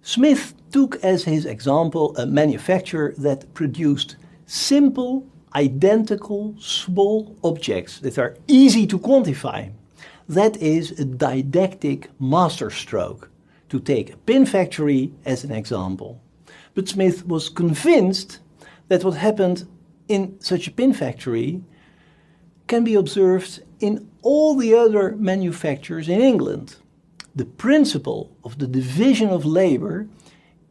Smith took as his example a manufacturer that produced simple, identical, small objects that are easy to quantify. That is a didactic masterstroke, to take a pin factory as an example. But Smith was convinced that what happened in such a pin factory can be observed in all the other manufacturers in England. The principle of the division of labor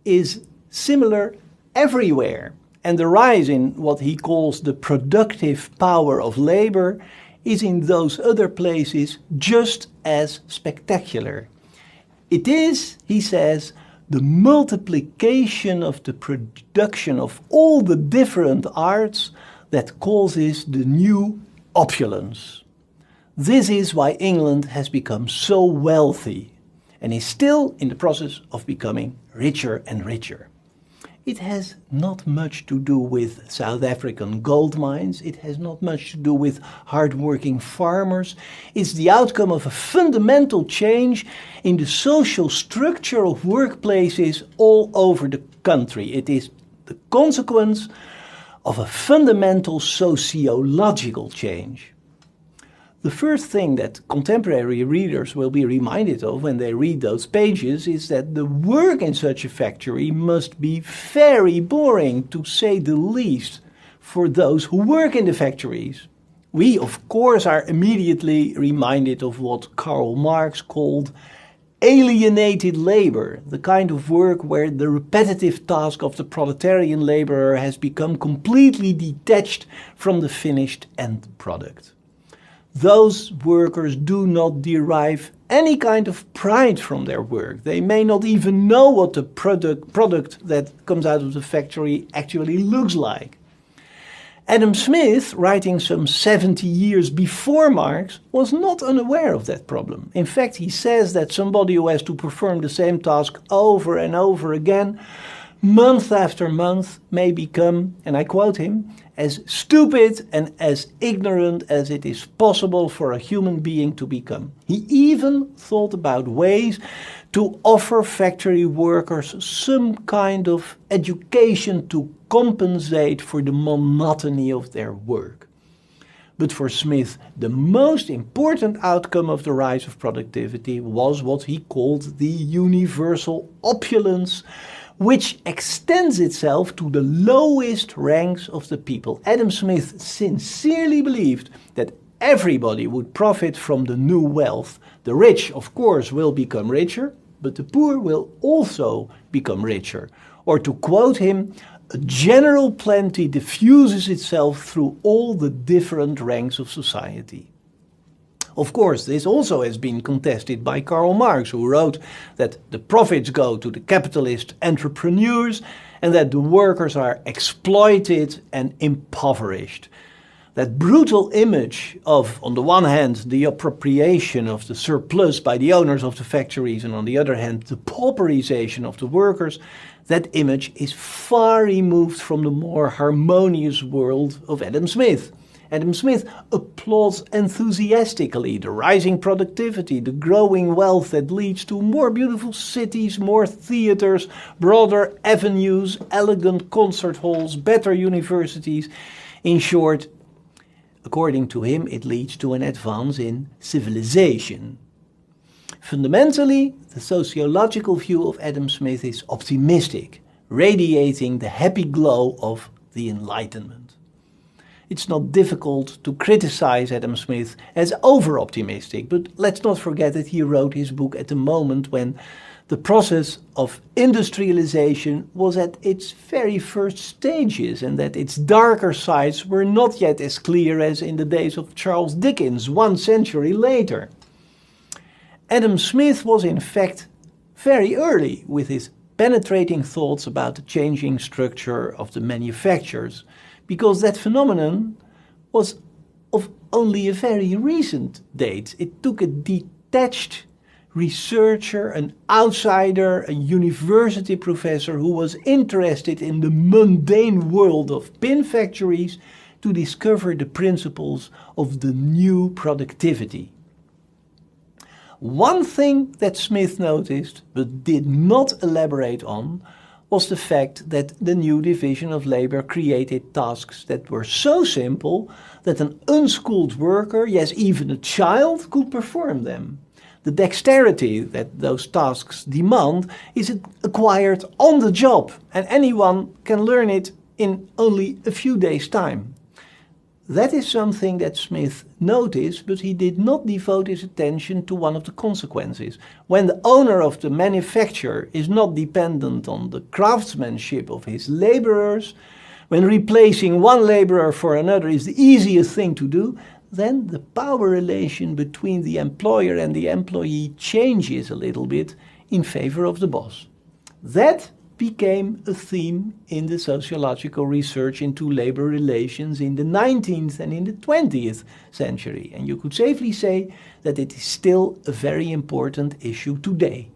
is similar everywhere, and the rise in what he calls the productive power of labor is in those other places just as spectacular. It is, he says, the multiplication of the production of all the different arts that causes the new opulence. This is why England has become so wealthy and is still in the process of becoming richer and richer. It has not much to do with South African gold mines, it has not much to do with hard-working farmers. It's the outcome of a fundamental change in the social structure of workplaces all over the country. It is the consequence of a fundamental sociological change. The first thing that contemporary readers will be reminded of when they read those pages is that the work in such a factory must be very boring, to say the least, for those who work in the factories. We, of course, are immediately reminded of what Karl Marx called alienated labor, the kind of work where the repetitive task of the proletarian laborer has become completely detached from the finished end product. Those workers do not derive any kind of pride from their work. They may not even know what the product that comes out of the factory actually looks like. Adam Smith, writing some 70 years before Marx, was not unaware of that problem. In fact, he says that somebody who has to perform the same task over and over again, month after month, may become, and I quote him, as stupid and as ignorant as it is possible for a human being to become. He even thought about ways to offer factory workers some kind of education to compensate for the monotony of their work. But for Smith, the most important outcome of the rise of productivity was what he called the universal opulence, which extends itself to the lowest ranks of the people. Adam Smith sincerely believed that everybody would profit from the new wealth. The rich, of course, will become richer, but the poor will also become richer. Or to quote him, a general plenty diffuses itself through all the different ranks of society. Of course, this also has been contested by Karl Marx, who wrote that the profits go to the capitalist entrepreneurs and that the workers are exploited and impoverished. That brutal image of, on the one hand, the appropriation of the surplus by the owners of the factories and on the other hand, the pauperization of the workers, that image is far removed from the more harmonious world of Adam Smith. Adam Smith applauds enthusiastically the rising productivity, the growing wealth that leads to more beautiful cities, more theaters, broader avenues, elegant concert halls, better universities. In short, according to him, it leads to an advance in civilization. Fundamentally, the sociological view of Adam Smith is optimistic, radiating the happy glow of the Enlightenment. It's not difficult to criticize Adam Smith as over-optimistic, but let's not forget that he wrote his book at a moment when the process of industrialization was at its very first stages and that its darker sides were not yet as clear as in the days of Charles Dickens 1 century later. Adam Smith was in fact very early with his penetrating thoughts about the changing structure of the manufacturers, because that phenomenon was of only a very recent date. It took a detached researcher, an outsider, a university professor who was interested in the mundane world of pin factories to discover the principles of the new productivity. One thing that Smith noticed, but did not elaborate on, was the fact that the new division of labor created tasks that were so simple that an unschooled worker, yes, even a child, could perform them. The dexterity that those tasks demand is acquired on the job, and anyone can learn it in only a few days' time. That is something that Smith noticed, but he did not devote his attention to one of the consequences. When the owner of the manufacturer is not dependent on the craftsmanship of his laborers, when replacing one laborer for another is the easiest thing to do, then the power relation between the employer and the employee changes a little bit in favor of the boss. That became a theme in the sociological research into labor relations in the 19th and in the 20th century. And you could safely say that it is still a very important issue today.